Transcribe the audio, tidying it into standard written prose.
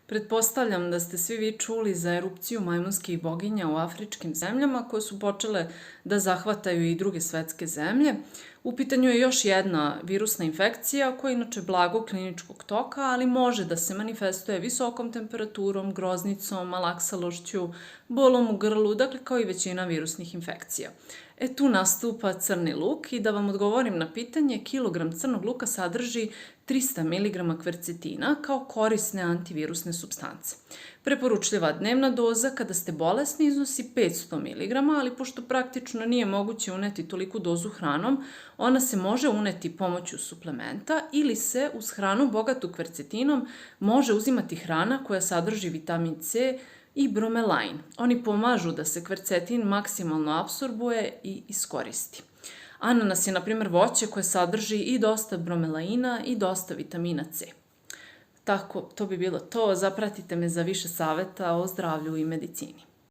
Pretpostavljam da ste svi vi čuli za erupciju majmunskih boginja u afričkim zemljama koje su počele da zahvataju i druge svetske zemlje. U pitanju je još jedna virusna infekcija koja je inače blagog kliničkog toka, ali može da se manifestuje visokom temperaturom, groznicom, malaksalošću, bolom u grlu, dakle kao i većina virusnih infekcija. Tu nastupa crni luk i da vam odgovorim na pitanje, kilogram crnog luka sadrži 300 mg kvercetina kao korisne antivirusne supstance. Preporučljiva dnevna doza kada ste bolesni iznosi 500 mg, ali pošto praktično nije moguće uneti toliku dozu hranom, ona se može uneti pomoću suplementa ili se uz hranu bogatu kvercetinom može uzimati hrana koja sadrži vitamin C i bromelain. Oni pomažu da se kvercetin maksimalno apsorbuje i iskoristi. Ananas je, na primjer, voće koje sadrži i dosta bromelaina i dosta vitamina C. Tako, to bi bilo to. Zapratite me za više saveta o zdravlju i medicini.